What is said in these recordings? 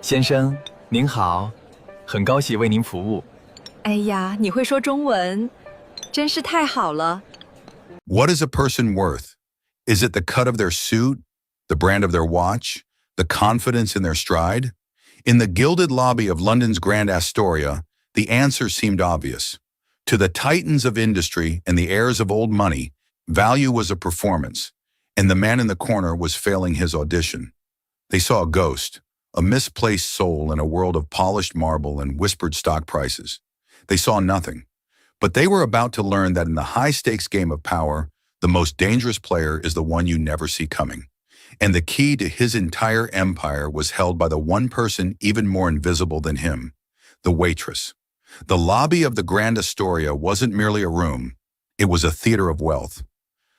先生，您好，很高兴为您服务。哎呀，你会说中文，真是太好了。What is a person worth? Is it the cut of their suit, the brand of their watch, the confidence in their stride? In the gilded lobby of London's Grand Astoria, the answer seemed obvious. To the titans of industry and the heirs of old money, value was a performance, and the man in the corner was failing his audition. They saw a ghost, a misplaced soul in a world of polished marble and whispered stock prices. They saw nothing. But they were about to learn that in the high-stakes game of power, the most dangerous player is the one you never see coming. And the key to his entire empire was held by the one person even more invisible than him, the waitress. The lobby of the Grand Astoria wasn't merely a room, it was a theater of wealth.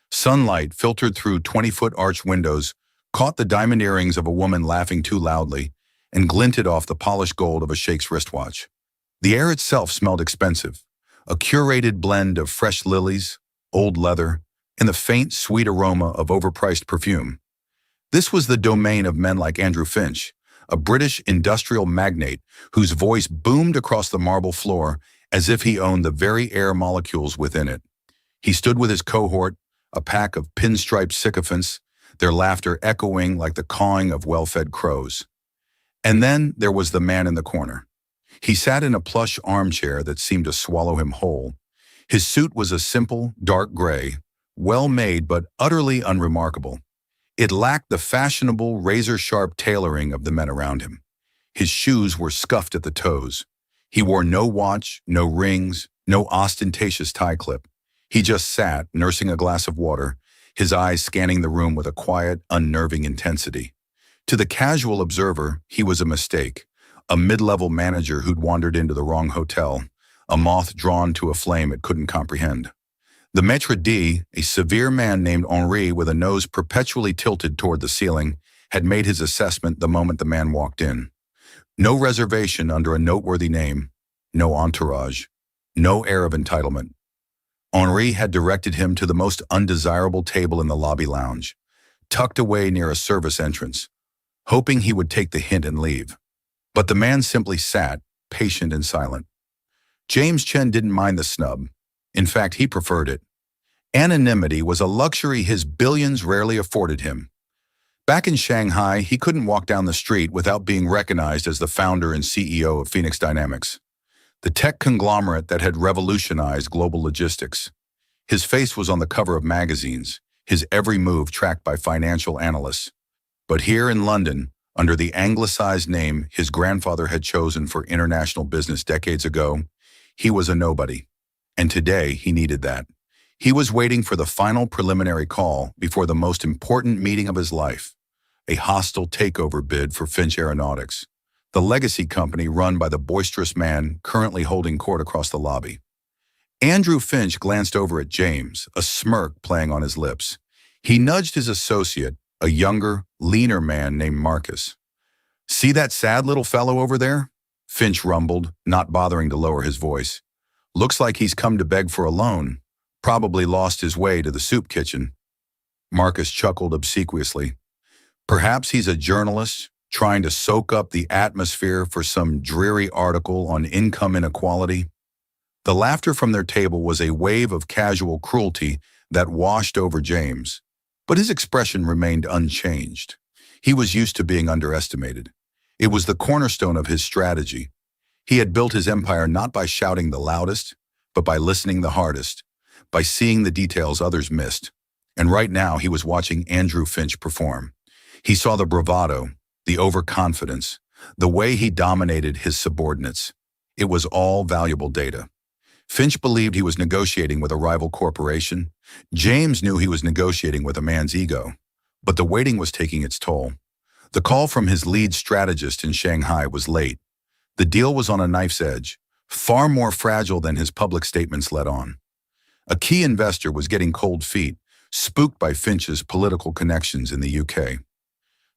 Sunlight filtered through 20-foot arch windows, caught the diamond earrings of a woman laughing too loudly, and glinted off the polished gold of a sheik's wristwatch. The air itself smelled expensive, a curated blend of fresh lilies, old leather, and the faint, sweet aroma of overpriced perfume. This was the domain of men like Andrew Finch, a British industrial magnate whose voice boomed across the marble floor as if he owned the very air molecules within it. He stood with his cohort, a pack of pinstriped sycophants, their laughter echoing like the cawing of well-fed crows. And then there was the man in the corner. He sat in a plush armchair that seemed to swallow him whole. His suit was a simple, dark gray, well-made but utterly unremarkable. It lacked the fashionable, razor-sharp tailoring of the men around him. His shoes were scuffed at the toes. He wore no watch, no rings, no ostentatious tie clip. He just sat, nursing a glass of water, his eyes scanning the room with a quiet, unnerving intensity. To the casual observer, he was a mistake, a mid-level manager who'd wandered into the wrong hotel, a moth drawn to a flame it couldn't comprehend. The maître d', a severe man named Henri with a nose perpetually tilted toward the ceiling, had made his assessment the moment the man walked in. No reservation under a noteworthy name, no entourage, no air of entitlement. Henri had directed him to the most undesirable table in the lobby lounge, tucked away near a service entrance, hoping he would take the hint and leave. But the man simply sat, patient and silent. James Chen didn't mind the snub. In fact, he preferred it. Anonymity was a luxury his billions rarely afforded him. Back in Shanghai, he couldn't walk down the street without being recognized as the founder and CEO of Phoenix Dynamics, the tech conglomerate that had revolutionized global logistics. His face was on the cover of magazines, his every move tracked by financial analysts. But here in London, under the anglicized name his grandfather had chosen for international business decades ago, he was a nobody. And today, he needed that. He was waiting for the final preliminary call before the most important meeting of his life, a hostile takeover bid for Finch Aeronautics, the legacy company run by the boisterous man currently holding court across the lobby. Andrew Finch glanced over at James, a smirk playing on his lips. He nudged his associate, a younger, leaner man named Marcus. "See that sad little fellow over there?" Finch rumbled, not bothering to lower his voice. "Looks like he's come to beg for a loan. Probably lost his way to the soup kitchen." Marcus chuckled obsequiously. "Perhaps he's a journalist, trying to soak up the atmosphere for some dreary article on income inequality." The laughter from their table was a wave of casual cruelty that washed over James, but his expression remained unchanged. He was used to being underestimated. It was the cornerstone of his strategy. He had built his empire not by shouting the loudest, but by listening the hardest, by seeing the details others missed. And right now he was watching Andrew Finch perform. He saw the bravado, the overconfidence, the way he dominated his subordinates. It was all valuable data. Finch believed he was negotiating with a rival corporation. James knew he was negotiating with a man's ego. But the waiting was taking its toll. The call from his lead strategist in Shanghai was late. The deal was on a knife's edge, far more fragile than his public statements let on. A key investor was getting cold feet, spooked by Finch's political connections in the UK.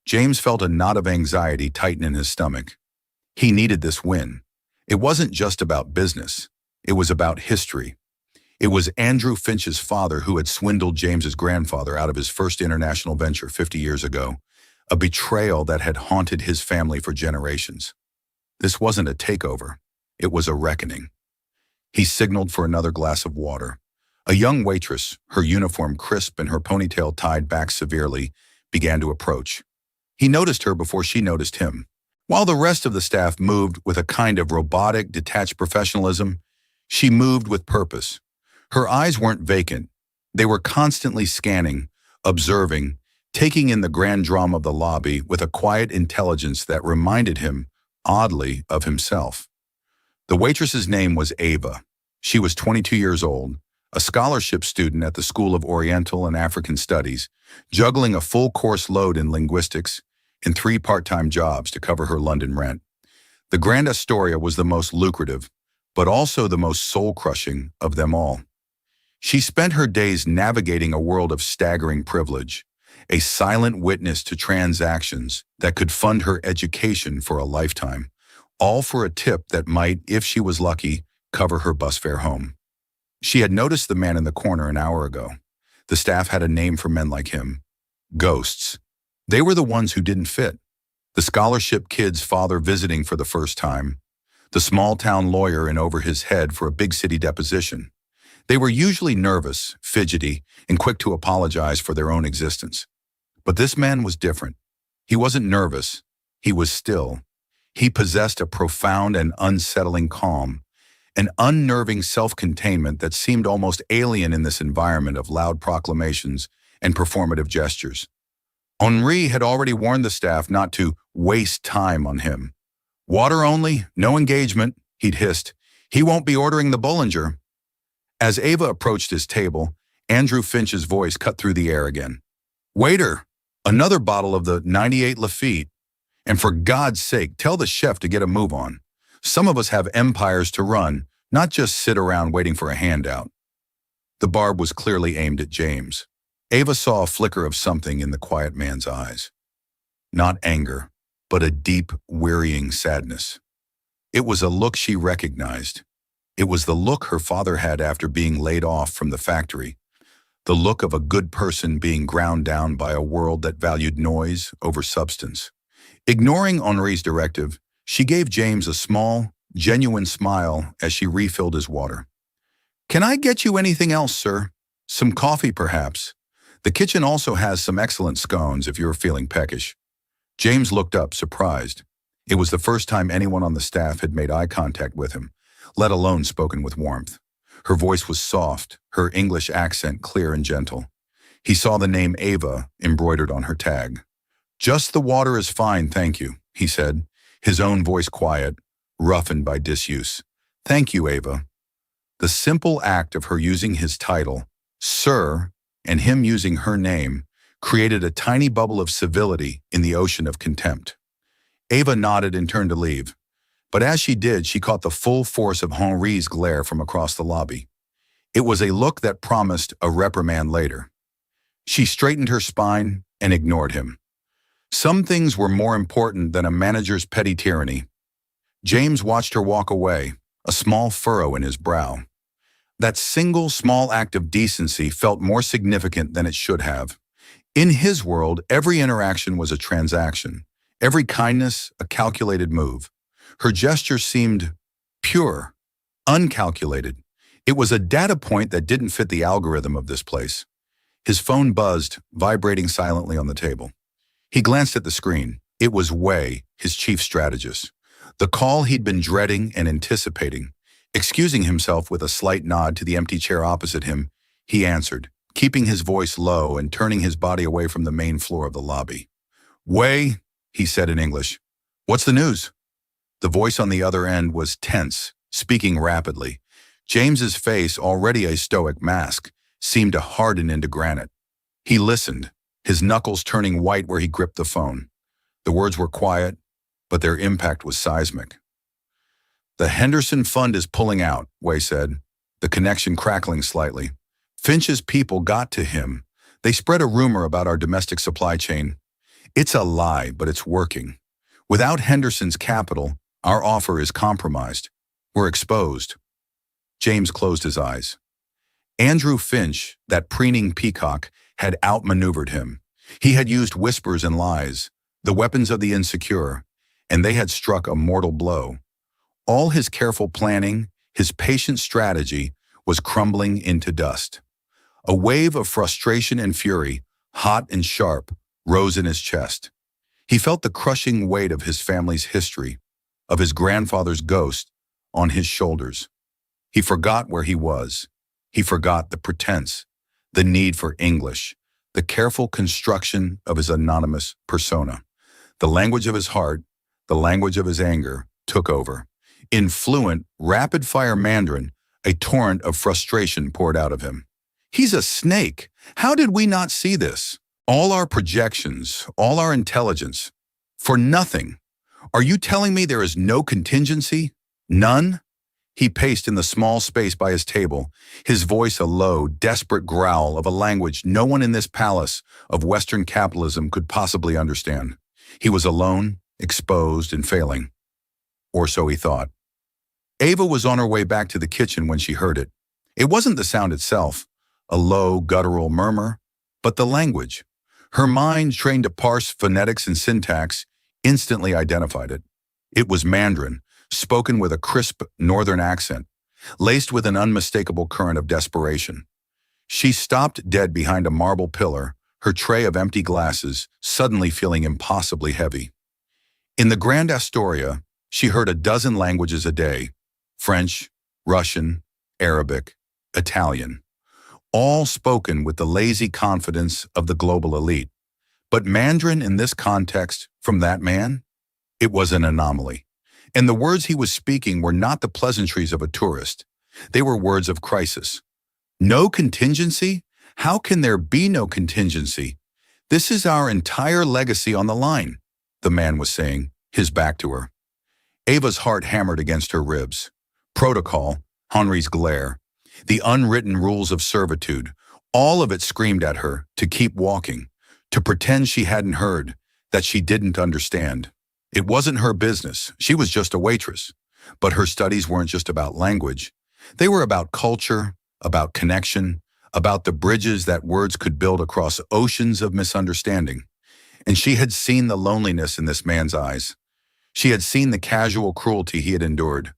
James felt a knot of anxiety tighten in his stomach. He needed this win. It wasn't just about business. It was about history. It was Andrew Finch's father who had swindled James's grandfather out of his first international venture 50 years ago, a betrayal that had haunted his family for generations. This wasn't a takeover. It was a reckoning. He signaled for another glass of water. A young waitress, her uniform crisp and her ponytail tied back severely, began to approach. He noticed her before she noticed him. While the rest of the staff moved with a kind of robotic, detached professionalism, she moved with purpose. Her eyes weren't vacant. They were constantly scanning, observing, taking in the grand drama of the lobby with a quiet intelligence that reminded him, oddly, of himself. The waitress's name was Ava. She was 22 years old, a scholarship student at the School of Oriental and African Studies, juggling a full course load in linguistics and 3 part-time jobs to cover her London rent. The Grand Astoria was the most lucrative, but also the most soul-crushing of them all. She spent her days navigating a world of staggering privilege, a silent witness to transactions that could fund her education for a lifetime, all for a tip that might, if she was lucky, cover her bus fare home. She had noticed the man in the corner an hour ago. The staff had a name for men like him: ghosts. They were the ones who didn't fit. The scholarship kid's father visiting for the first time, the small-town lawyer in over his head for a big-city deposition. They were usually nervous, fidgety, and quick to apologize for their own existence. But this man was different. He wasn't nervous. He was still. He possessed a profound and unsettling calm, an unnerving self-containment that seemed almost alien in this environment of loud proclamations and performative gestures. Henri had already warned the staff not to waste time on him. "Water only, no engagement," he'd hissed. "He won't be ordering the Bollinger." As Ava approached his table, Andrew Finch's voice cut through the air again. "Waiter, another bottle of the 98 Lafite. And for God's sake, tell the chef to get a move on. Some of us have empires to run, not just sit around waiting for a handout." The barb was clearly aimed at James. Ava saw a flicker of something in the quiet man's eyes. Not anger, but a deep, wearying sadness. It was a look she recognized. It was the look her father had after being laid off from the factory. The look of a good person being ground down by a world that valued noise over substance. Ignoring Henri's directive, she gave James a small, genuine smile as she refilled his water. "Can I get you anything else, sir? Some coffee, perhaps? The kitchen also has some excellent scones if you're feeling peckish." James looked up, surprised. It was the first time anyone on the staff had made eye contact with him, let alone spoken with warmth. Her voice was soft, her English accent clear and gentle. He saw the name Ava embroidered on her tag. "Just the water is fine, thank you," he said, his own voice quiet, roughened by disuse. "Thank you, Ava." The simple act of her using his title, Sir, and him using her name, created a tiny bubble of civility in the ocean of contempt. Ava nodded and turned to leave. But as she did, she caught the full force of Henri's glare from across the lobby. It was a look that promised a reprimand later. She straightened her spine and ignored him. Some things were more important than a manager's petty tyranny. James watched her walk away, a small furrow in his brow. That single small act of decency felt more significant than it should have. In his world, every interaction was a transaction, every kindness a calculated move. Her gesture seemed pure, uncalculated. It was a data point that didn't fit the algorithm of this place. His phone buzzed, vibrating silently on the table. He glanced at the screen. It was Wei, his chief strategist. The call he'd been dreading and anticipating. Excusing himself with a slight nod to the empty chair opposite him, he answered, keeping his voice low and turning his body away from the main floor of the lobby. "Wei," he said in English. "What's the news?" The voice on the other end was tense, speaking rapidly. James's face, already a stoic mask, seemed to harden into granite. He listened, his knuckles turning white where he gripped the phone. The words were quiet, but their impact was seismic. "The Henderson Fund is pulling out," Wei said, the connection crackling slightly. "Finch's people got to him. They spread a rumor about our domestic supply chain. It's a lie, but it's working. Without Henderson's capital, our offer is compromised. We're exposed." James closed his eyes. Andrew Finch, that preening peacock, had outmaneuvered him. He had used whispers and lies, the weapons of the insecure, and they had struck a mortal blow. All his careful planning, his patient strategy, was crumbling into dust. A wave of frustration and fury, hot and sharp, rose in his chest. He felt the crushing weight of his family's history, of his grandfather's ghost, on his shoulders. He forgot where he was. He forgot the pretense, the need for English, the careful construction of his anonymous persona. The language of his heart, the language of his anger, took over. In fluent, rapid-fire Mandarin, a torrent of frustration poured out of him. He's a snake. How did we not see this? All our projections, all our intelligence, for nothing. Are you telling me there is no contingency? None? He paced in the small space by his table, his voice a low, desperate growl of a language no one in this palace of Western capitalism could possibly understand. He was alone, exposed, and failing. Or so he thought. Ava was on her way back to the kitchen when she heard it. It wasn't the sound itself, a low, guttural murmur, but the language. Her mind, trained to parse phonetics and syntax, instantly identified it. It was Mandarin, spoken with a crisp northern accent, laced with an unmistakable current of desperation. She stopped dead behind a marble pillar, her tray of empty glasses suddenly feeling impossibly heavy. In the Grand Astoria, she heard a dozen languages a day: French, Russian, Arabic, Italian, all spoken with the lazy confidence of the global elite. But Mandarin in this context, from that man, it was an anomaly. And the words he was speaking were not the pleasantries of a tourist. They were words of crisis. No contingency? How can there be no contingency? This is our entire legacy on the line, the man was saying, his back to her. Ava's heart hammered against her ribs. Protocol, Henri's glare, the unwritten rules of servitude, all of it screamed at her to keep walking, to pretend she hadn't heard, that she didn't understand. It wasn't her business. She was just a waitress. But her studies weren't just about language. They were about culture, about connection, about the bridges that words could build across oceans of misunderstanding. And she had seen the loneliness in this man's eyes. She had seen the casual cruelty he had endured.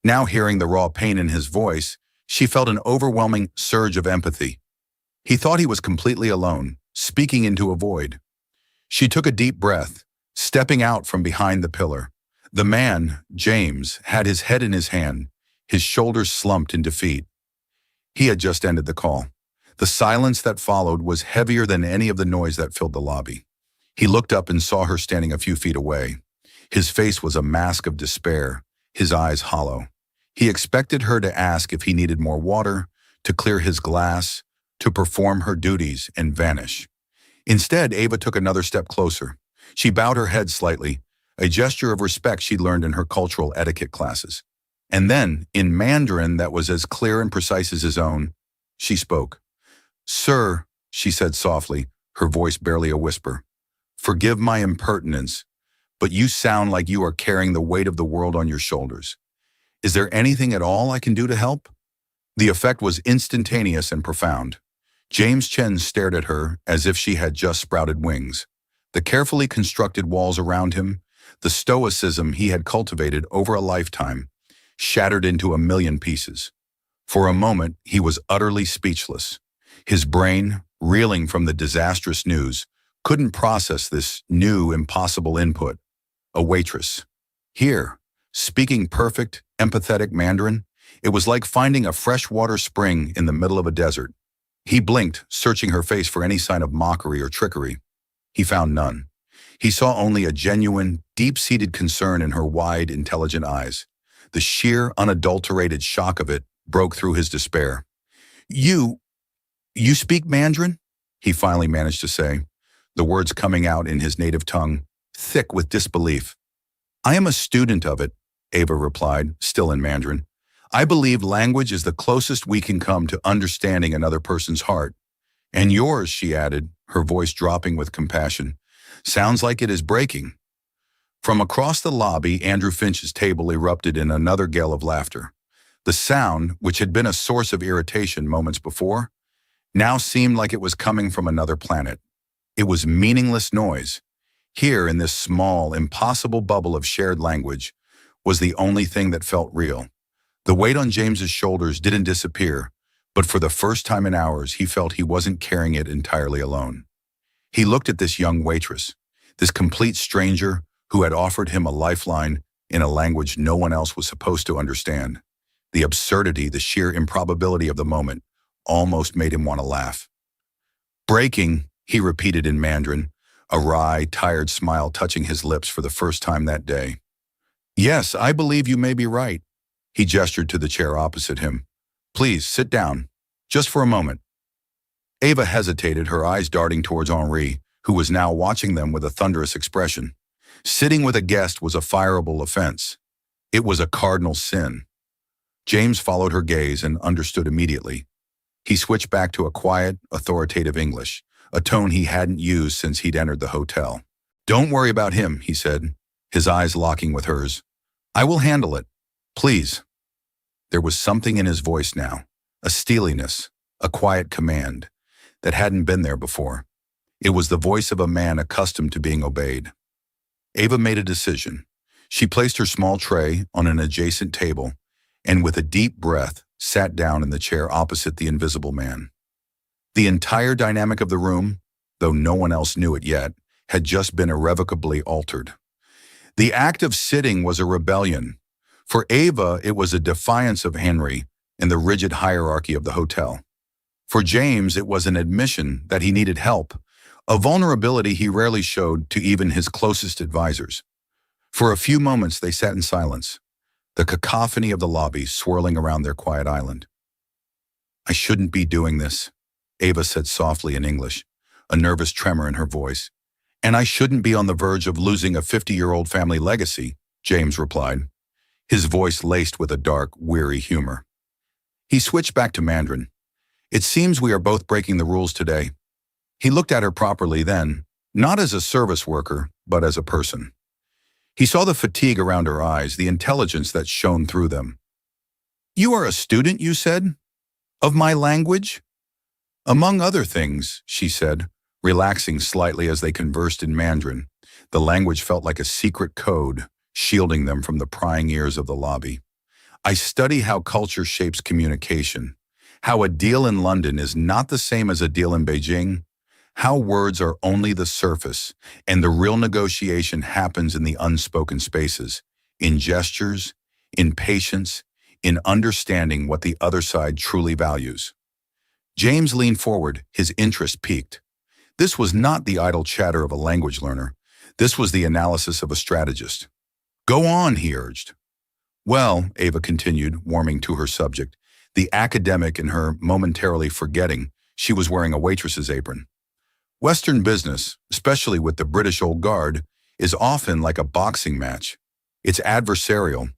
Now, hearing the raw pain in his voice, she felt an overwhelming surge of empathy. He thought he was completely alone, speaking into a void. She took a deep breath, stepping out from behind the pillar. The man, James, had his head in his hand, his shoulders slumped in defeat. He had just ended the call. The silence that followed was heavier than any of the noise that filled the lobby. He looked up and saw her standing a few feet away. His face was a mask of despair, his eyes hollow. He expected her to ask if he needed more water, to clear his glass, to perform her duties and vanish. Instead, Ava took another step closer. She bowed her head slightly, a gesture of respect she'd learned in her cultural etiquette classes. And then, in Mandarin that was as clear and precise as his own, she spoke. "Sir," she said softly, her voice barely a whisper, "forgive my impertinence, but you sound like you are carrying the weight of the world on your shoulders. Is there anything at all I can do to help?" The effect was instantaneous and profound. James Chen stared at her as if she had just sprouted wings. The carefully constructed walls around him, the stoicism he had cultivated over a lifetime, shattered into a million pieces. For a moment, he was utterly speechless. His brain, reeling from the disastrous news, couldn't process this new, impossible input. A waitress. Here, speaking perfect, empathetic Mandarin, it was like finding a freshwater spring in the middle of a desert. He blinked, searching her face for any sign of mockery or trickery. He found none. He saw only a genuine, deep-seated concern in her wide, intelligent eyes. The sheer, unadulterated shock of it broke through his despair. You speak Mandarin?" he finally managed to say, the words coming out in his native tongue, thick with disbelief. "I am a student of it," Ava replied, still in Mandarin. "I believe language is the closest we can come to understanding another person's heart. And yours," she added, her voice dropping with compassion, "sounds like it is breaking." From across the lobby, Andrew Finch's table erupted in another gale of laughter. The sound, which had been a source of irritation moments before, now seemed like it was coming from another planet. It was meaningless noise. Here, in this small, impossible bubble of shared language, was the only thing that felt real. The weight on James's shoulders didn't disappear, but for the first time in hours, he felt he wasn't carrying it entirely alone. He looked at this young waitress, this complete stranger who had offered him a lifeline in a language no one else was supposed to understand. The absurdity, the sheer improbability of the moment almost made him want to laugh. Breaking, he repeated in Mandarin, a wry, tired smile touching his lips for the first time that day. Yes, I believe you may be right. He gestured to the chair opposite him. Please, sit down. Just for a moment. Ava hesitated, her eyes darting towards Henri, who was now watching them with a thunderous expression. Sitting with a guest was a fireable offense. It was a cardinal sin. James followed her gaze and understood immediately. He switched back to a quiet, authoritative English, a tone he hadn't used since he'd entered the hotel. Don't worry about him, he said, his eyes locking with hers. I will handle it. Please. There was something in his voice now, a steeliness, a quiet command, that hadn't been there before. It was the voice of a man accustomed to being obeyed. Ava made a decision. She placed her small tray on an adjacent table and with a deep breath sat down in the chair opposite the invisible man. The entire dynamic of the room, though no one else knew it yet, had just been irrevocably altered. The act of sitting was a rebellion. For Ava, it was a defiance of Henry and the rigid hierarchy of the hotel. For James, it was an admission that he needed help, a vulnerability he rarely showed to even his closest advisors. For a few moments, they sat in silence, the cacophony of the lobby swirling around their quiet island. I shouldn't be doing this, Ava said softly in English, a nervous tremor in her voice. And I shouldn't be on the verge of losing a 50-year-old family legacy, James replied, his voice laced with a dark, weary humor. He switched back to Mandarin. It seems we are both breaking the rules today. He looked at her properly then, not as a service worker, but as a person. He saw the fatigue around her eyes, the intelligence that shone through them. You are a student, you said? Of my language? Among other things, she said, relaxing slightly as they conversed in Mandarin. The language felt like a secret code, shielding them from the prying ears of the lobby. I study how culture shapes communication, how a deal in London is not the same as a deal in Beijing, how words are only the surface, and the real negotiation happens in the unspoken spaces, in gestures, in patience, in understanding what the other side truly values. James leaned forward, his interest piqued. This was not the idle chatter of a language learner. This was the analysis of a strategist. Go on, he urged. Well, Ava continued, warming to her subject, the academic in her momentarily forgetting she was wearing a waitress's apron. Western business, especially with the British old guard, is often like a boxing match. It's adversarial.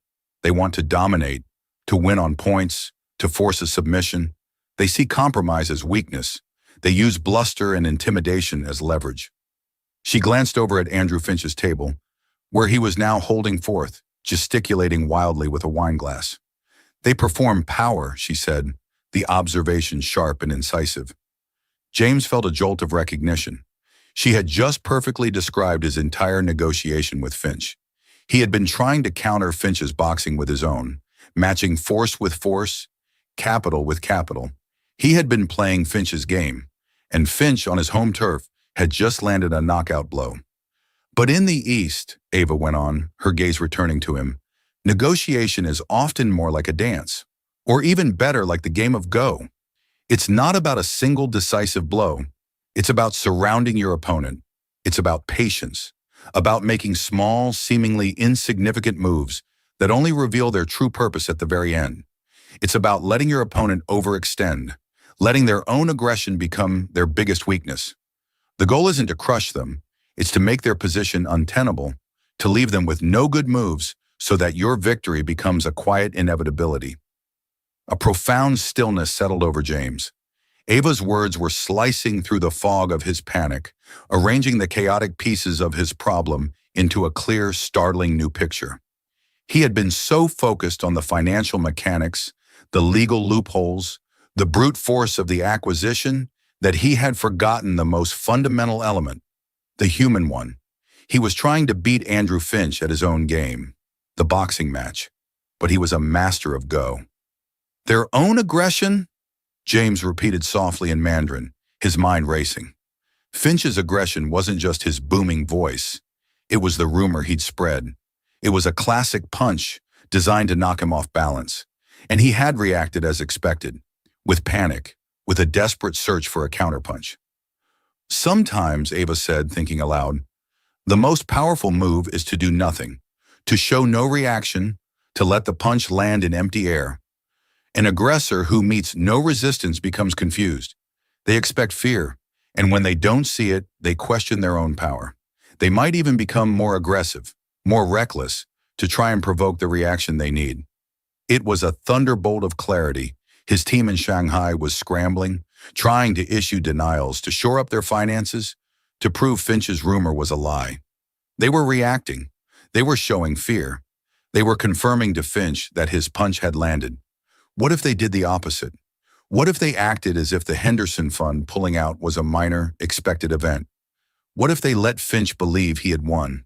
They want to dominate, to win on points, to force a submission. They see compromise as weakness. They use bluster and intimidation as leverage. She glanced over at Andrew Finch's table, where he was now holding forth, gesticulating wildly with a wineglass. They perform power, she said, the observation sharp and incisive. James felt a jolt of recognition. She had just perfectly described his entire negotiation with Finch. He had been trying to counter Finch's boxing with his own, matching force with force, capital with capital. He had been playing Finch's game, and Finch on his home turf had just landed a knockout blow. But in the East, Ava went on, her gaze returning to him, negotiation is often more like a dance, or even better like the game of Go. It's not about a single decisive blow. It's about surrounding your opponent. It's about patience, about making small, seemingly insignificant moves that only reveal their true purpose at the very end. It's about letting your opponent overextend, letting their own aggression become their biggest weakness. The goal isn't to crush them. It's to make their position untenable, to leave them with no good moves so that your victory becomes a quiet inevitability. A profound stillness settled over James. Ava's words were slicing through the fog of his panic, arranging the chaotic pieces of his problem into a clear, startling new picture. He had been so focused on the financial mechanics, the legal loopholes, the brute force of the acquisition, that he had forgotten the most fundamental element, the human one. He was trying to beat Andrew Finch at his own game, the boxing match, but he was a master of go. Their own aggression? James repeated softly in Mandarin, his mind racing. Finch's aggression wasn't just his booming voice. It was the rumor he'd spread. It was a classic punch designed to knock him off balance. And he had reacted as expected, with panic, with a desperate search for a counterpunch. Sometimes, Ava said, thinking aloud, the most powerful move is to do nothing, to show no reaction, to let the punch land in empty air. An aggressor who meets no resistance becomes confused. They expect fear, and when they don't see it, they question their own power. They might even become more aggressive, more reckless, to try and provoke the reaction they need. It was a thunderbolt of clarity. His team in Shanghai was scrambling, trying to issue denials, to shore up their finances, to prove Finch's rumor was a lie. They were reacting. They were showing fear. They were confirming to Finch that his punch had landed. What if they did the opposite? What if they acted as if the Henderson Fund pulling out was a minor, expected event? What if they let Finch believe he had won?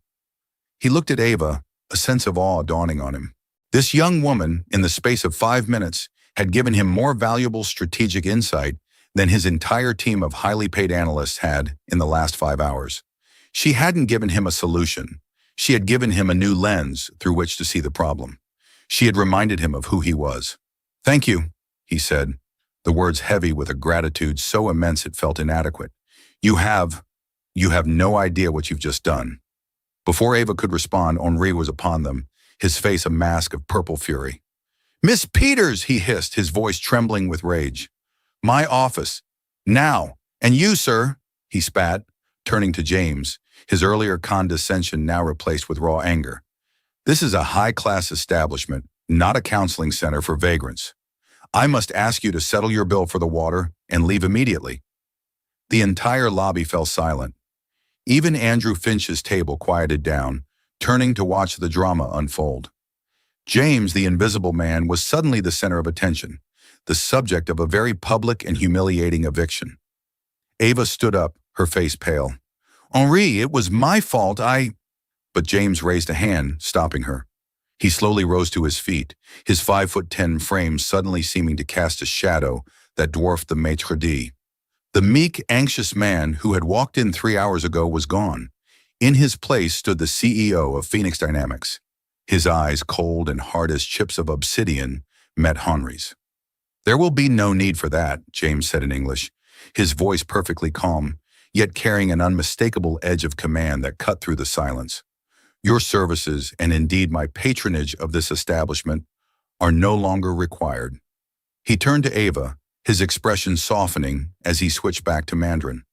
He looked at Ava, a sense of awe dawning on him. This young woman, in the space of 5 minutes, had given him more valuable strategic insight than his entire team of highly paid analysts had in the last 5 hours. She hadn't given him a solution. She had given him a new lens through which to see the problem. She had reminded him of who he was. "Thank you," he said, the words heavy with a gratitude so immense it felt inadequate. You have no idea what you've just done." Before Ava could respond, Henri was upon them, his face a mask of purple fury. "Miss Peters," he hissed, his voice trembling with rage. "My office. Now. And you, sir," he spat, turning to James, his earlier condescension now replaced with raw anger. "This is a high-class establishment, not a counseling center for vagrants. I must ask you to settle your bill for the water and leave immediately." The entire lobby fell silent. Even Andrew Finch's table quieted down, turning to watch the drama unfold. James, the invisible man, was suddenly the center of attention, the subject of a very public and humiliating eviction. Ava stood up, her face pale. "Henri, it was my fault, But James raised a hand, stopping her. He slowly rose to his feet, his 5'10" frame suddenly seeming to cast a shadow that dwarfed the maitre d'. The meek, anxious man who had walked in 3 hours ago was gone. In his place stood the CEO of Phoenix Dynamics. His eyes, cold and hard as chips of obsidian, met Henri's. "There will be no need for that," James said in English, his voice perfectly calm, yet carrying an unmistakable edge of command that cut through the silence. "Your services, and indeed my patronage of this establishment, are no longer required." He turned to Ava, his expression softening as he switched back to Mandarin.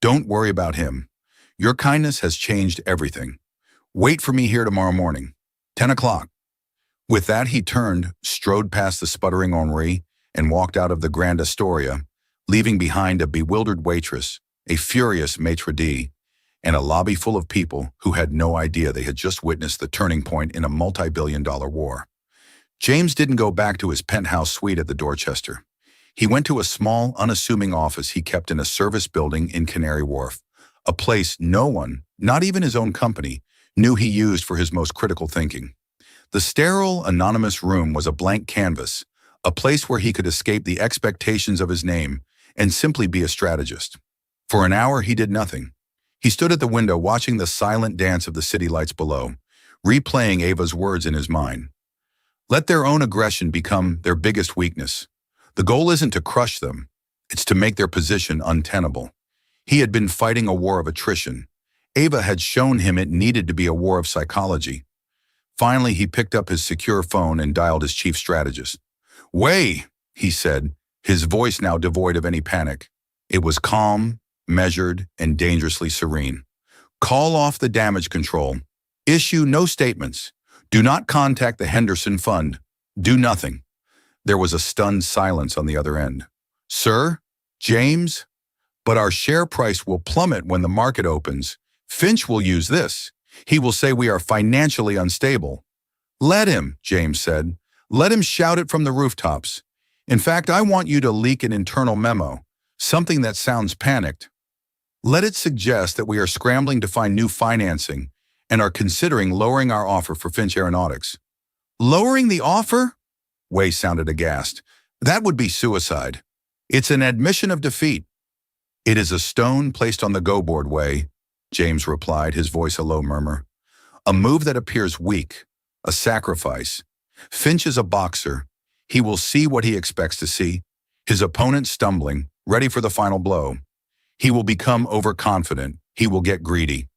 "Don't worry about him. Your kindness has changed everything. Wait for me here tomorrow morning, 10 o'clock. With that, he turned, strode past the sputtering Henri, and walked out of the Grand Astoria, leaving behind a bewildered waitress, a furious maitre d', and a lobby full of people who had no idea they had just witnessed the turning point in a multi-billion-dollar war. James didn't go back to his penthouse suite at the Dorchester. He went to a small, unassuming office he kept in a service building in Canary Wharf, a place no one, not even his own company, knew he used for his most critical thinking. The sterile, anonymous room was a blank canvas, a place where he could escape the expectations of his name and simply be a strategist. For an hour, he did nothing. He stood at the window watching the silent dance of the city lights below, replaying Ava's words in his mind. Let their own aggression become their biggest weakness. The goal isn't to crush them, it's to make their position untenable. He had been fighting a war of attrition. Ava had shown him it needed to be a war of psychology. Finally, he picked up his secure phone and dialed his chief strategist. "Wei," he said, his voice now devoid of any panic. It was calm, measured, and dangerously serene. "Call off the damage control. Issue no statements. Do not contact the Henderson Fund. Do nothing." There was a stunned silence on the other end. "Sir? James? But our share price will plummet when the market opens. Finch will use this. He will say we are financially unstable." "Let him," James said. "Let him shout it from the rooftops. In fact, I want you to leak an internal memo, something that sounds panicked." Let it suggest that we are scrambling to find new financing and are considering lowering our offer for Finch Aeronautics. Lowering the offer? Wei sounded aghast. That would be suicide. It's an admission of defeat. It is a stone placed on the go board, Wei, James replied, his voice a low murmur. A move that appears weak, a sacrifice. Finch is a boxer. He will see what he expects to see. His opponent stumbling, ready for the final blow. He will become overconfident. He will get greedy.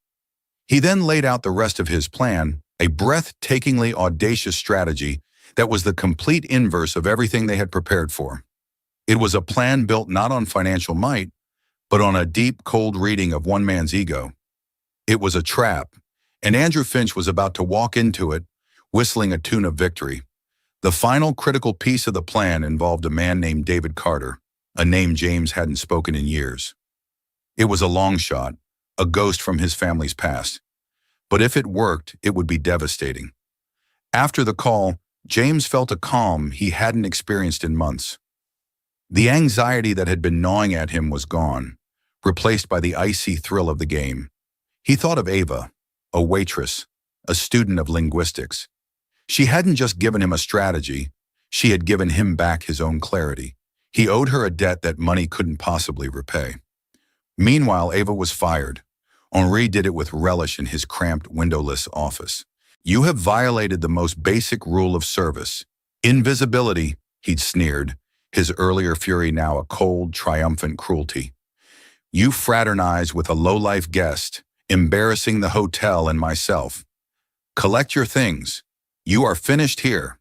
He then laid out the rest of his plan, a breathtakingly audacious strategy that was the complete inverse of everything they had prepared for. It was a plan built not on financial might, but on a deep, cold reading of one man's ego. It was a trap, and Andrew Finch was about to walk into it, whistling a tune of victory. The final critical piece of the plan involved a man named David Carter, a name James hadn't spoken in years. It was a long shot, a ghost from his family's past. But if it worked, it would be devastating. After the call, James felt a calm he hadn't experienced in months. The anxiety that had been gnawing at him was gone, replaced by the icy thrill of the game. He thought of Ava, a waitress, a student of linguistics. She hadn't just given him a strategy, she had given him back his own clarity. He owed her a debt that money couldn't possibly repay. Meanwhile, Ava was fired. Henri did it with relish in his cramped, windowless office. You have violated the most basic rule of service. Invisibility, he'd sneered, his earlier fury now a cold, triumphant cruelty. You fraternize with a low-life guest, embarrassing the hotel and myself. Collect your things. You are finished here.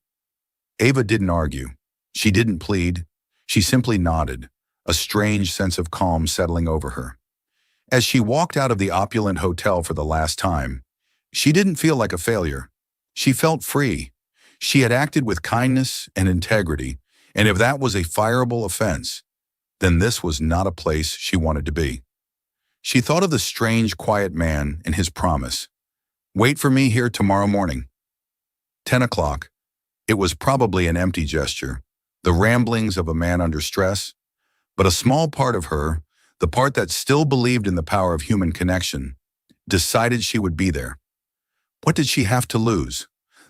Ava didn't argue. She didn't plead. She simply nodded, a strange sense of calm settling over her. As she walked out of the opulent hotel for the last time, she didn't feel like a failure. She felt free. She had acted with kindness and integrity, and if that was a fireable offense, then this was not a place she wanted to be. She thought of the strange, quiet man and his promise. Wait for me here tomorrow morning. 10 o'clock. It was probably an empty gesture, the ramblings of a man under stress, but a small part of her, the part that still believed in the power of human connection, decided she would be there. What did she have to lose?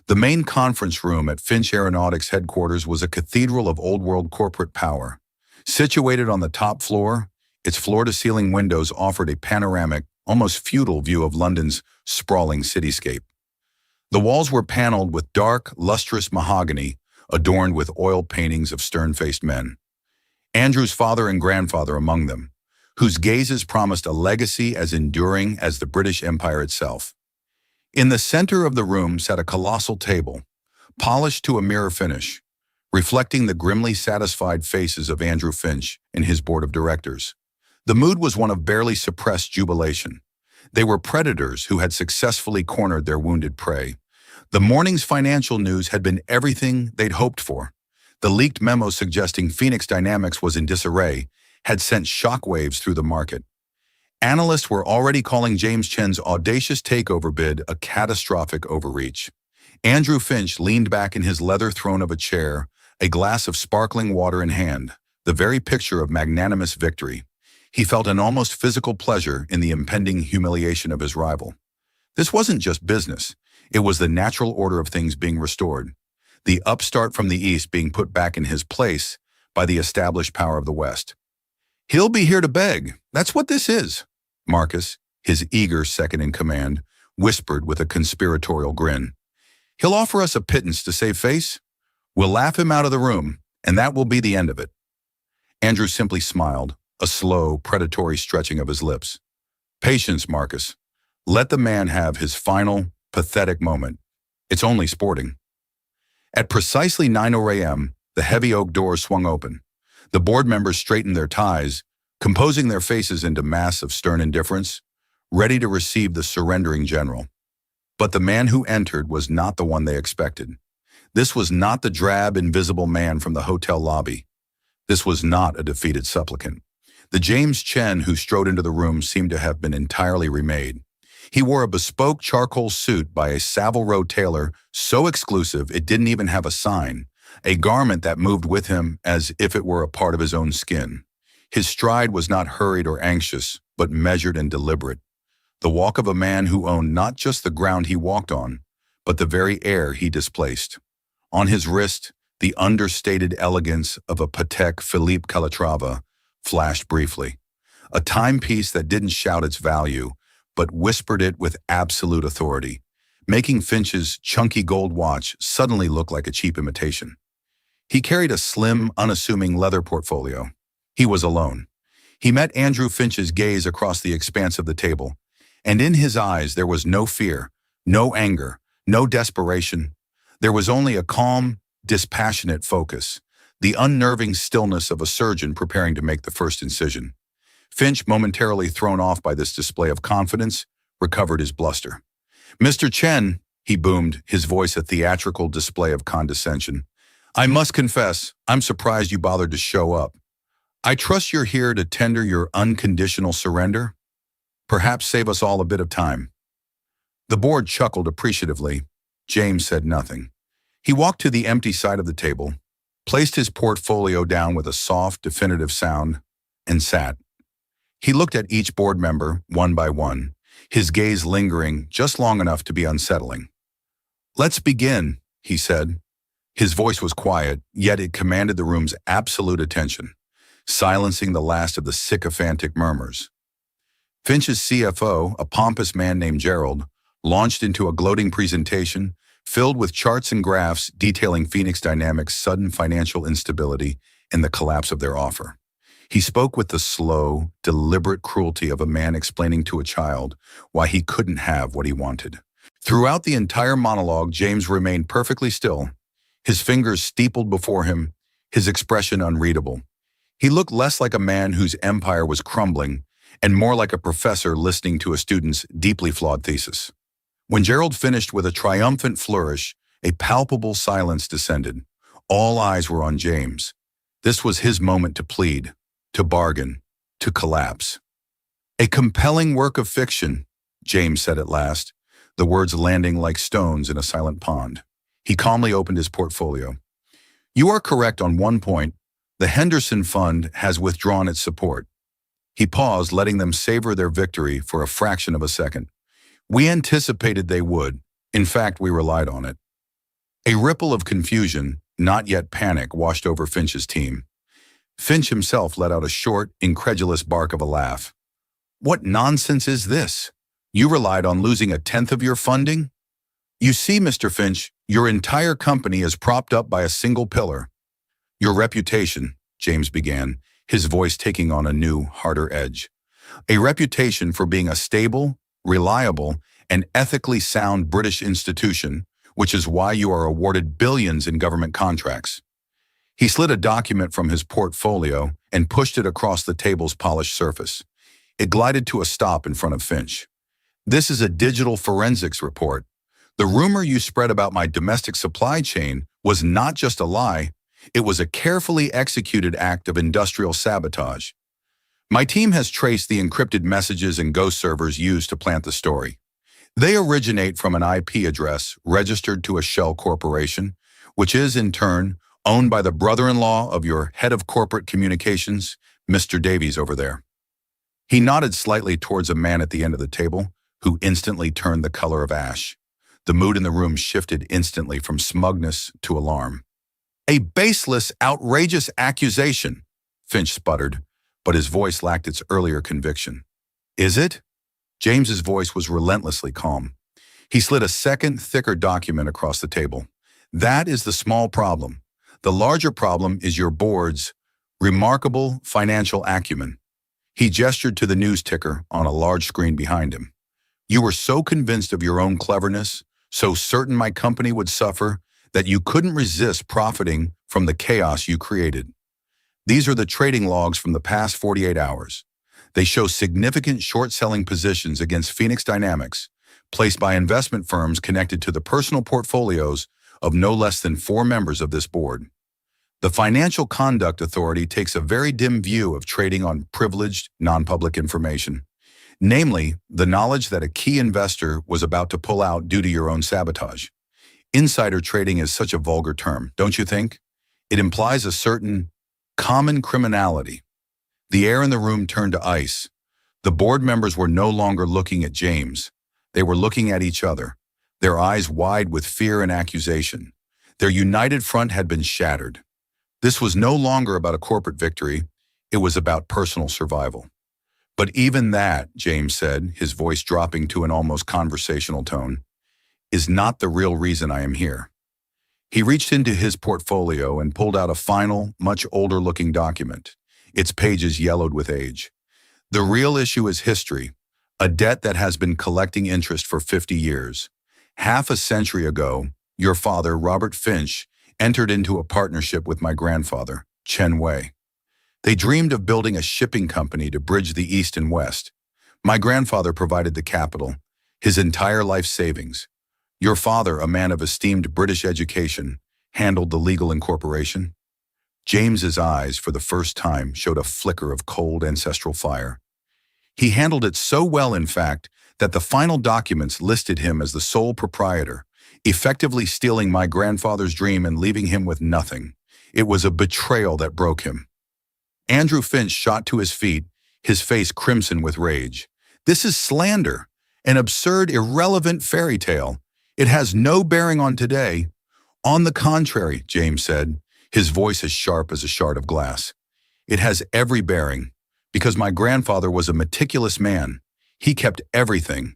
The main conference room at Finch Aeronautics headquarters was a cathedral of old-world corporate power. Situated on the top floor, its floor-to-ceiling windows offered a panoramic, almost feudal view of London's sprawling cityscape. The walls were paneled with dark, lustrous mahogany, adorned with oil paintings of stern-faced men. Andrew's father and grandfather among them, whose gazes promised a legacy as enduring as the British Empire itself. In the center of the room sat a colossal table, polished to a mirror finish, reflecting the grimly satisfied faces of Andrew Finch and his board of directors. The mood was one of barely suppressed jubilation. They were predators who had successfully cornered their wounded prey. The morning's financial news had been everything they'd hoped for. The leaked memo suggesting Phoenix Dynamics was in disarray had sent shockwaves through the market. Analysts were already calling James Chen's audacious takeover bid a catastrophic overreach. Andrew Finch leaned back in his leather throne of a chair, a glass of sparkling water in hand, the very picture of magnanimous victory. He felt an almost physical pleasure in the impending humiliation of his rival. This wasn't just business. It was the natural order of things being restored, the upstart from the East being put back in his place by the established power of the West. He'll be here to beg. That's what this is, Marcus, his eager second-in-command, whispered with a conspiratorial grin. He'll offer us a pittance to save face. We'll laugh him out of the room, and that will be the end of it. Andrew simply smiled, a slow, predatory stretching of his lips. Patience, Marcus. Let the man have his final, pathetic moment. It's only sporting. At precisely 9:00 a.m., the heavy oak door swung open. The board members straightened their ties, composing their faces into masks of stern indifference, ready to receive the surrendering general. But the man who entered was not the one they expected. This was not the drab, invisible man from the hotel lobby. This was not a defeated supplicant. The James Chen who strode into the room seemed to have been entirely remade. He wore a bespoke charcoal suit by a Savile Row tailor so exclusive it didn't even have a sign, a garment that moved with him as if it were a part of his own skin. His stride was not hurried or anxious, but measured and deliberate. The walk of a man who owned not just the ground he walked on, but the very air he displaced. On his wrist, the understated elegance of a Patek Philippe Calatrava flashed briefly, a timepiece that didn't shout its value, but whispered it with absolute authority, making Finch's chunky gold watch suddenly look like a cheap imitation. He carried a slim, unassuming leather portfolio. He was alone. He met Andrew Finch's gaze across the expanse of the table, and in his eyes there was no fear, no anger, no desperation. There was only a calm, dispassionate focus, the unnerving stillness of a surgeon preparing to make the first incision. Finch, momentarily thrown off by this display of confidence, recovered his bluster. "Mr. Chen," he boomed, his voice a theatrical display of condescension, "I must confess, I'm surprised you bothered to show up. I trust you're here to tender your unconditional surrender? Perhaps save us all a bit of time." The board chuckled appreciatively. James said nothing. He walked to the empty side of the table, placed his portfolio down with a soft, definitive sound, and sat. He looked at each board member, one by one, his gaze lingering just long enough to be unsettling. "Let's begin," he said. His voice was quiet, yet it commanded the room's absolute attention, silencing the last of the sycophantic murmurs. Finch's CFO, a pompous man named Gerald, launched into a gloating presentation filled with charts and graphs detailing Phoenix Dynamics' sudden financial instability and the collapse of their offer. He spoke with the slow, deliberate cruelty of a man explaining to a child why he couldn't have what he wanted. Throughout the entire monologue, James remained perfectly still, his fingers steepled before him, his expression unreadable. He looked less like a man whose empire was crumbling and more like a professor listening to a student's deeply flawed thesis. When Gerald finished with a triumphant flourish, a palpable silence descended. All eyes were on James. This was his moment to plead, to bargain, to collapse. "A compelling work of fiction," James said at last, the words landing like stones in a silent pond. He calmly opened his portfolio. "You are correct on one point. The Henderson Fund has withdrawn its support." He paused, letting them savor their victory for a fraction of a second. "We anticipated they would. In fact, we relied on it." A ripple of confusion, not yet panic, washed over Finch's team. Finch himself let out a short, incredulous bark of a laugh. "What nonsense is this? You relied on losing a tenth of your funding? You see, Mr. Finch, your entire company is propped up by a single pillar." "Your reputation," James began, his voice taking on a new, harder edge. "A reputation for being a stable, reliable, and ethically sound British institution, which is why you are awarded billions in government contracts." He slid a document from his portfolio and pushed it across the table's polished surface. It glided to a stop in front of Finch. "This is a digital forensics report. The rumor you spread about my domestic supply chain was not just a lie, it was a carefully executed act of industrial sabotage. My team has traced the encrypted messages and ghost servers used to plant the story. They originate from an IP address registered to a shell corporation, which is, in turn, owned by the brother-in-law of your head of corporate communications, Mr. Davies over there." He nodded slightly towards a man at the end of the table, who instantly turned the color of ash. The mood in the room shifted instantly from smugness to alarm. "A baseless, outrageous accusation," Finch sputtered, but his voice lacked its earlier conviction. "Is it?" James's voice was relentlessly calm. He slid a second, thicker document across the table. "That is the small problem. The larger problem is your board's remarkable financial acumen." He gestured to the news ticker on a large screen behind him. "You were so convinced of your own cleverness, so certain my company would suffer, that you couldn't resist profiting from the chaos you created. These are the trading logs from the past 48 hours. They show significant short-selling positions against Phoenix Dynamics, placed by investment firms connected to the personal portfolios of no less than 4 members of this board. The Financial Conduct Authority takes a very dim view of trading on privileged, non-public information, namely, the knowledge that a key investor was about to pull out due to your own sabotage. Insider trading is such a vulgar term, don't you think? It implies a certain common criminality. The air in the room turned to ice. The board members were no longer looking at James. They were looking at each other, their eyes wide with fear and accusation. Their united front had been shattered. This was no longer about a corporate victory. It was about personal survival. But even that, James said, his voice dropping to an almost conversational tone, is not the real reason I am here. He reached into his portfolio and pulled out a final, much older-looking document, its pages yellowed with age. The real issue is history, a debt that has been collecting interest for 50 years. Half a century ago, your father, Robert Finch, entered into a partnership with my grandfather, Chen Wei. They dreamed of building a shipping company to bridge the East and West. My grandfather provided the capital, his entire life savings. Your father, a man of esteemed British education, handled the legal incorporation. James's eyes, for the first time, showed a flicker of cold ancestral fire. He handled it so well, in fact, that the final documents listed him as the sole proprietor, effectively stealing my grandfather's dream and leaving him with nothing. It was a betrayal that broke him. Andrew Finch shot to his feet, his face crimson with rage. This is slander, an absurd, irrelevant fairy tale. It has no bearing on today. On the contrary, James said, his voice as sharp as a shard of glass. It has every bearing, because my grandfather was a meticulous man. He kept everything,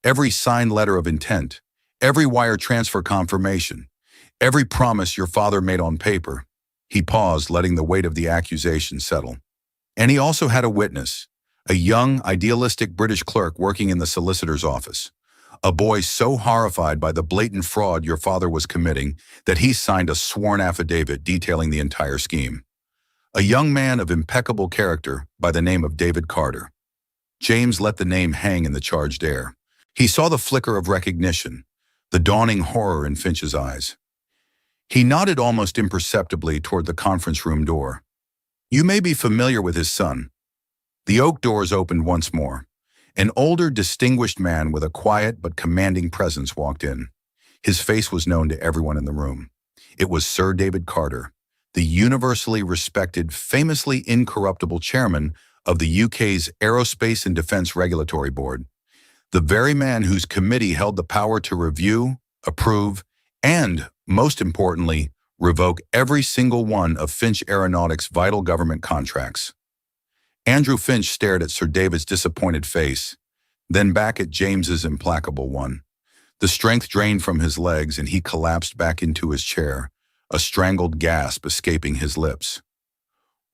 every signed letter of intent, every wire transfer confirmation, every promise your father made on paper. He paused, letting the weight of the accusation settle. And he also had a witness, a young, idealistic British clerk working in the solicitor's office. A boy so horrified by the blatant fraud your father was committing that he signed a sworn affidavit detailing the entire scheme. A young man of impeccable character by the name of David Carter. James let the name hang in the charged air. He saw the flicker of recognition, the dawning horror in Finch's eyes. He nodded almost imperceptibly toward the conference room door. You may be familiar with his son. The oak doors opened once more. An older, distinguished man with a quiet but commanding presence walked in. His face was known to everyone in the room. It was Sir David Carter, the universally respected, famously incorruptible chairman of the UK's Aerospace and Defence Regulatory Board, the very man whose committee held the power to review, approve, and, most importantly, revoke every single one of Finch Aeronautics' vital government contracts. Andrew Finch stared at Sir David's disappointed face, then back at James's implacable one. The strength drained from his legs and he collapsed back into his chair, a strangled gasp escaping his lips.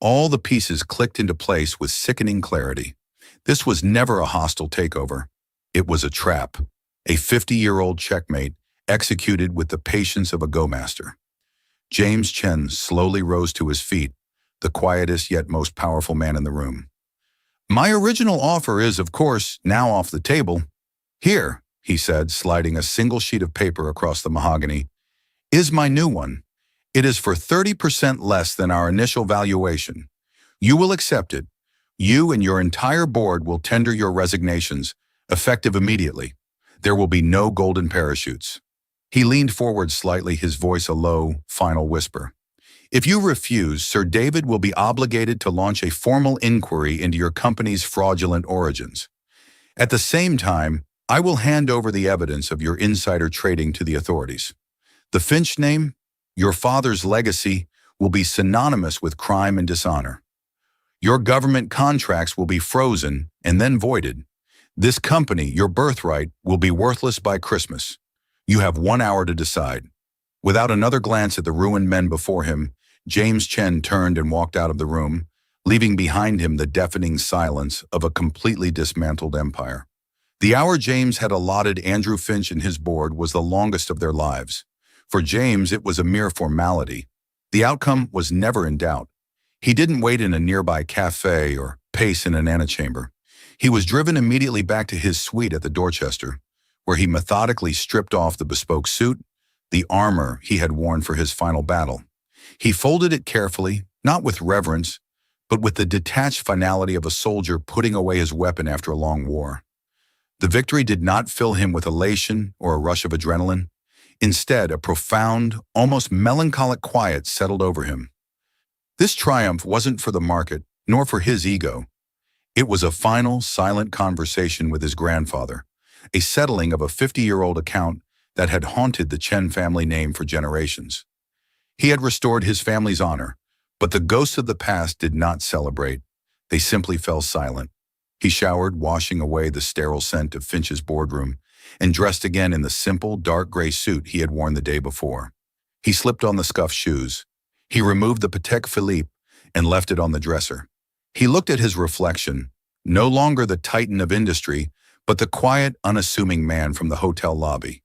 All the pieces clicked into place with sickening clarity. This was never a hostile takeover. It was a trap, a 50-year-old checkmate executed with the patience of a go-master. James Chen slowly rose to his feet, the quietest yet most powerful man in the room. My original offer is, of course, now off the table. Here, he said, sliding a single sheet of paper across the mahogany, is my new one. It is for 30% less than our initial valuation. You will accept it. You and your entire board will tender your resignations, effective immediately. There will be no golden parachutes. He leaned forward slightly, his voice a low, final whisper. If you refuse, Sir David will be obligated to launch a formal inquiry into your company's fraudulent origins. At the same time, I will hand over the evidence of your insider trading to the authorities. The Finch name, your father's legacy, will be synonymous with crime and dishonor. Your government contracts will be frozen and then voided. This company, your birthright, will be worthless by Christmas. You have 1 hour to decide. Without another glance at the ruined men before him, James Chen turned and walked out of the room, leaving behind him the deafening silence of a completely dismantled empire. The hour James had allotted Andrew Finch and his board was the longest of their lives. For James, it was a mere formality. The outcome was never in doubt. He didn't wait in a nearby cafe or pace in an antechamber. He was driven immediately back to his suite at the Dorchester, where he methodically stripped off the bespoke suit, the armor he had worn for his final battle. He folded it carefully, not with reverence, but with the detached finality of a soldier putting away his weapon after a long war. The victory did not fill him with elation or a rush of adrenaline. Instead, a profound, almost melancholic quiet settled over him. This triumph wasn't for the market, nor for his ego. It was a final, silent conversation with his grandfather, a settling of a 50-year-old account that had haunted the Chen family name for generations. He had restored his family's honor, but the ghosts of the past did not celebrate. They simply fell silent. He showered, washing away the sterile scent of Finch's boardroom, and dressed again in the simple, dark gray suit he had worn the day before. He slipped on the scuffed shoes. He removed the Patek Philippe and left it on the dresser. He looked at his reflection, no longer the titan of industry, but the quiet, unassuming man from the hotel lobby.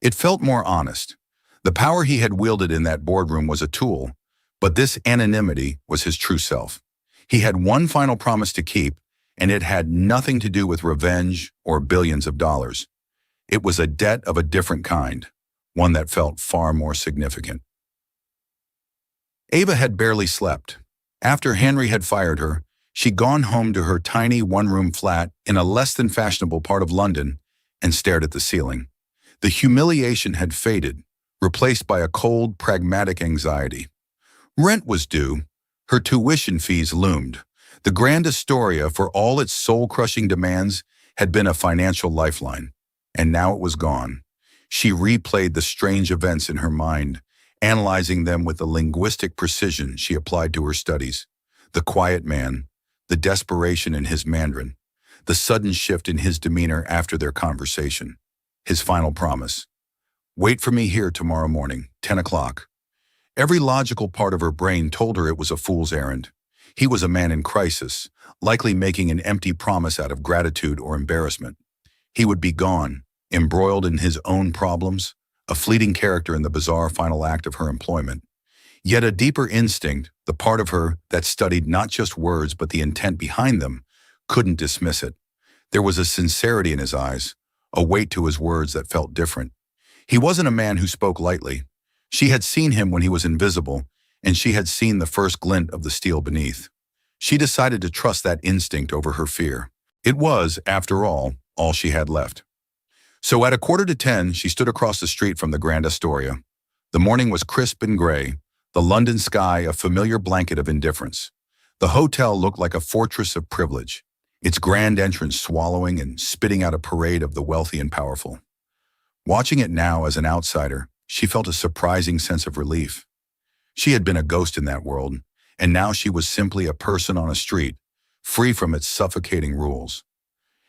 It felt more honest. The power he had wielded in that boardroom was a tool, but this anonymity was his true self. He had one final promise to keep, and it had nothing to do with revenge or billions of dollars. It was a debt of a different kind, one that felt far more significant. Ava had barely slept. After Henry had fired her, she'd gone home to her tiny one-room flat in a less-than-fashionable part of London and stared at the ceiling. The humiliation had faded, replaced by a cold, pragmatic anxiety. Rent was due. Her tuition fees loomed. The Grand Astoria, for all its soul-crushing demands, had been a financial lifeline, and now it was gone. She replayed the strange events in her mind, analyzing them with the linguistic precision she applied to her studies. The quiet man, the desperation in his Mandarin, the sudden shift in his demeanor after their conversation. His final promise. Wait for me here tomorrow morning, 10 o'clock. Every logical part of her brain told her it was a fool's errand. He was a man in crisis, likely making an empty promise out of gratitude or embarrassment. He would be gone, embroiled in his own problems, a fleeting character in the bizarre final act of her employment. Yet a deeper instinct, the part of her that studied not just words but the intent behind them, couldn't dismiss it. There was a sincerity in his eyes, a weight to his words that felt different. He wasn't a man who spoke lightly. She had seen him when he was invisible, and she had seen the first glint of the steel beneath. She decided to trust that instinct over her fear. It was, after all she had left. So at 9:45, she stood across the street from the Grand Astoria. The morning was crisp and gray, the London sky a familiar blanket of indifference. The hotel looked like a fortress of privilege, its grand entrance swallowing and spitting out a parade of the wealthy and powerful. Watching it now as an outsider, she felt a surprising sense of relief. She had been a ghost in that world, and now she was simply a person on a street, free from its suffocating rules.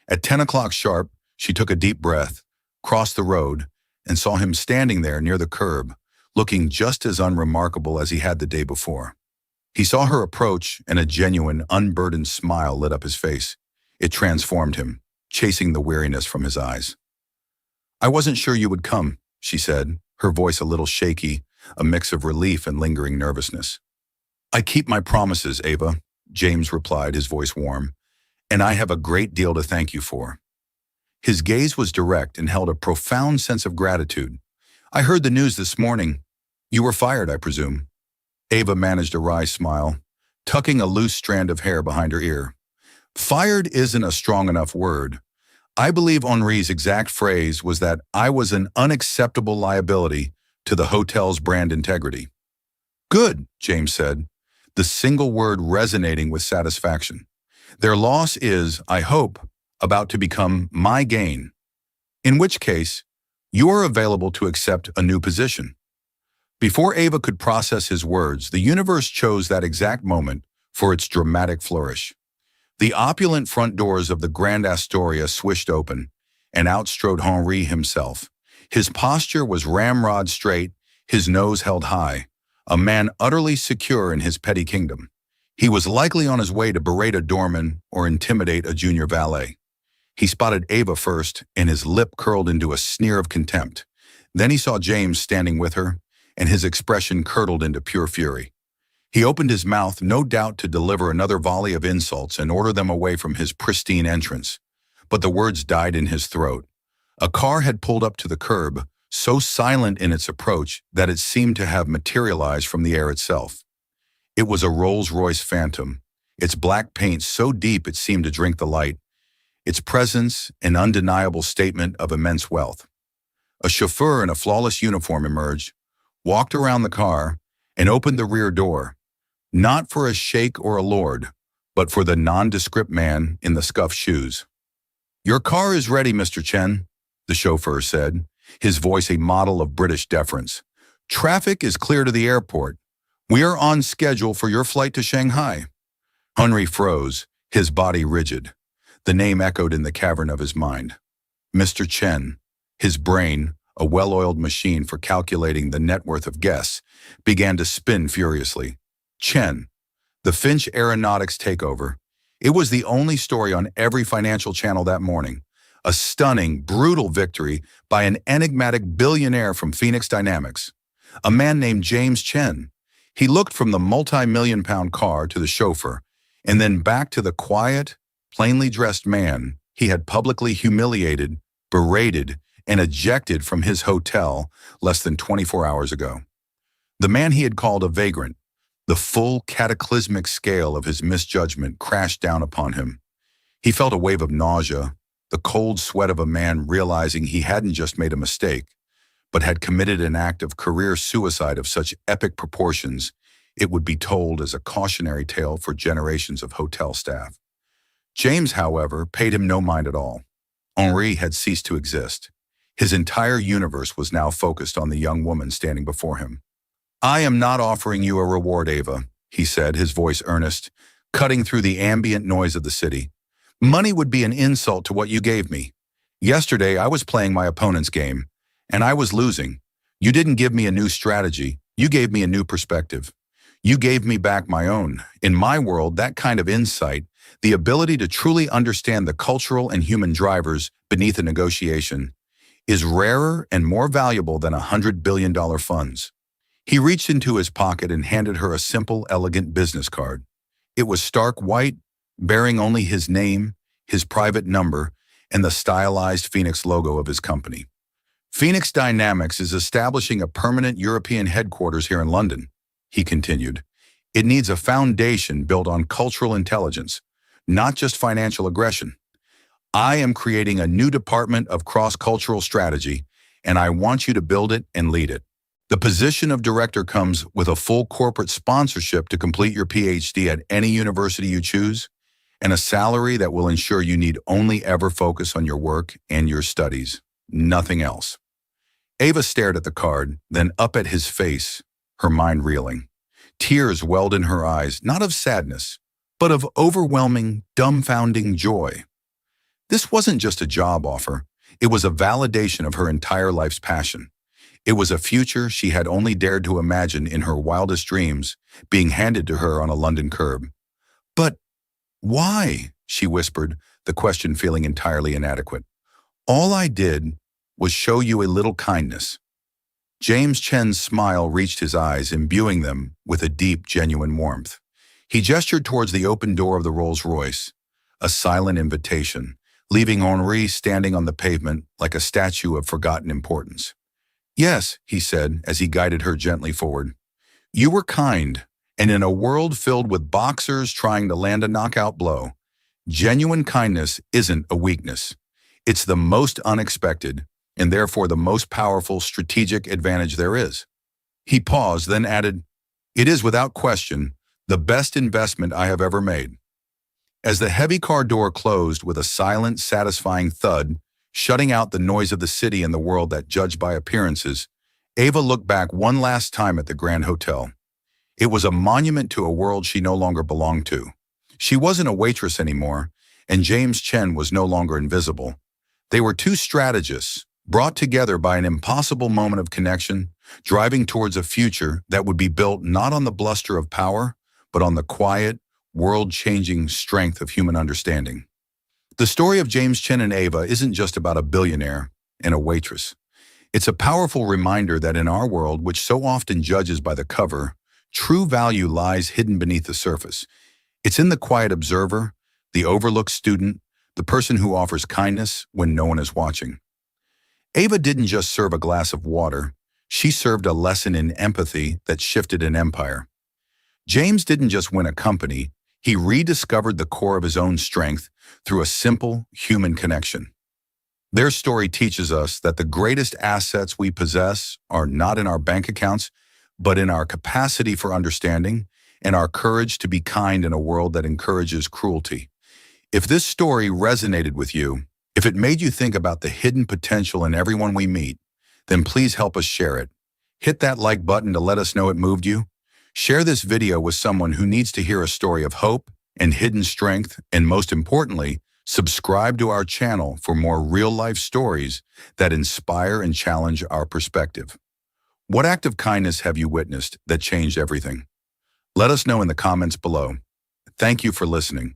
At 10 o'clock sharp, she took a deep breath, crossed the road, and saw him standing there near the curb, looking just as unremarkable as he had the day before. He saw her approach, and a genuine, unburdened smile lit up his face. It transformed him, chasing the weariness from his eyes. "I wasn't sure you would come," she said, her voice a little shaky, a mix of relief and lingering nervousness. "I keep my promises, Ava," James replied, his voice warm, "and I have a great deal to thank you for." His gaze was direct and held a profound sense of gratitude. "I heard the news this morning. You were fired, I presume." Ava managed a wry smile, tucking a loose strand of hair behind her ear. "Fired isn't a strong enough word. I believe Henri's exact phrase was that I was an unacceptable liability to the hotel's brand integrity." "Good," James said, the single word resonating with satisfaction. "Their loss is, I hope, about to become my gain. In which case, you are available to accept a new position." Before Ava could process his words, the universe chose that exact moment for its dramatic flourish. The opulent front doors of the Grand Astoria swished open, and out strode Henri himself. His posture was ramrod straight, his nose held high, a man utterly secure in his petty kingdom. He was likely on his way to berate a doorman or intimidate a junior valet. He spotted Ava first, and his lip curled into a sneer of contempt. Then he saw James standing with her, and his expression curdled into pure fury. He opened his mouth, no doubt to deliver another volley of insults and order them away from his pristine entrance. But the words died in his throat. A car had pulled up to the curb, so silent in its approach that it seemed to have materialized from the air itself. It was a Rolls-Royce Phantom, its black paint so deep it seemed to drink the light, its presence an undeniable statement of immense wealth. A chauffeur in a flawless uniform emerged, walked around the car, and opened the rear door, not for a sheikh or a lord, but for the nondescript man in the scuffed shoes. "Your car is ready, Mr. Chen," the chauffeur said, his voice a model of British deference. "Traffic is clear to the airport. We are on schedule for your flight to Shanghai." Henry froze, his body rigid. The name echoed in the cavern of his mind. Mr. Chen, his brain, a well-oiled machine for calculating the net worth of guests, began to spin furiously. Chen, the Finch Aeronautics takeover. It was the only story on every financial channel that morning. A stunning, brutal victory by an enigmatic billionaire from Phoenix Dynamics. A man named James Chen. He looked from the multi-million-pound car to the chauffeur, and then back to the quiet, plainly dressed man he had publicly humiliated, berated, and ejected from his hotel less than 24 hours ago. The man he had called a vagrant. The full cataclysmic scale of his misjudgment crashed down upon him. He felt a wave of nausea, the cold sweat of a man realizing he hadn't just made a mistake, but had committed an act of career suicide of such epic proportions it would be told as a cautionary tale for generations of hotel staff. James, however, paid him no mind at all. Henri had ceased to exist. His entire universe was now focused on the young woman standing before him. "I am not offering you a reward, Ava," he said, his voice earnest, cutting through the ambient noise of the city. "Money would be an insult to what you gave me. Yesterday, I was playing my opponent's game, and I was losing. You didn't give me a new strategy. You gave me a new perspective. You gave me back my own. In my world, that kind of insight, the ability to truly understand the cultural and human drivers beneath a negotiation, is rarer and more valuable than $100 billion funds." He reached into his pocket and handed her a simple, elegant business card. It was stark white, bearing only his name, his private number, and the stylized Phoenix logo of his company. "Phoenix Dynamics is establishing a permanent European headquarters here in London," he continued. "It needs a foundation built on cultural intelligence, not just financial aggression. I am creating a new department of cross-cultural strategy, and I want you to build it and lead it. The position of director comes with a full corporate sponsorship to complete your PhD at any university you choose, and a salary that will ensure you need only ever focus on your work and your studies, nothing else." Ava stared at the card, then up at his face, her mind reeling. Tears welled in her eyes, not of sadness, but of overwhelming, dumbfounding joy. This wasn't just a job offer. It was a validation of her entire life's passion. It was a future she had only dared to imagine in her wildest dreams, being handed to her on a London curb. "But why?" she whispered, the question feeling entirely inadequate. "All I did was show you a little kindness." James Chen's smile reached his eyes, imbuing them with a deep, genuine warmth. He gestured towards the open door of the Rolls-Royce, a silent invitation, leaving Henri standing on the pavement like a statue of forgotten importance. "Yes," he said as he guided her gently forward. "You were kind, and in a world filled with boxers trying to land a knockout blow, genuine kindness isn't a weakness. It's the most unexpected, and therefore the most powerful strategic advantage there is." He paused, then added, "It is without question the best investment I have ever made." As the heavy car door closed with a silent, satisfying thud, shutting out the noise of the city and the world that judged by appearances, Ava looked back one last time at the Grand Hotel. It was a monument to a world she no longer belonged to. She wasn't a waitress anymore, and James Chen was no longer invisible. They were two strategists, brought together by an impossible moment of connection, driving towards a future that would be built not on the bluster of power, but on the quiet, world-changing strength of human understanding. The story of James Chen and Ava isn't just about a billionaire and a waitress. It's a powerful reminder that in our world, which so often judges by the cover, true value lies hidden beneath the surface. It's in the quiet observer, the overlooked student, the person who offers kindness when no one is watching. Ava didn't just serve a glass of water. She served a lesson in empathy that shifted an empire. James didn't just win a company. He rediscovered the core of his own strength through a simple human connection. Their story teaches us that the greatest assets we possess are not in our bank accounts, but in our capacity for understanding and our courage to be kind in a world that encourages cruelty. If this story resonated with you, if it made you think about the hidden potential in everyone we meet, then please help us share it. Hit that like button to let us know it moved you. Share this video with someone who needs to hear a story of hope and hidden strength, and most importantly, subscribe to our channel for more real-life stories that inspire and challenge our perspective. What act of kindness have you witnessed that changed everything? Let us know in the comments below. Thank you for listening.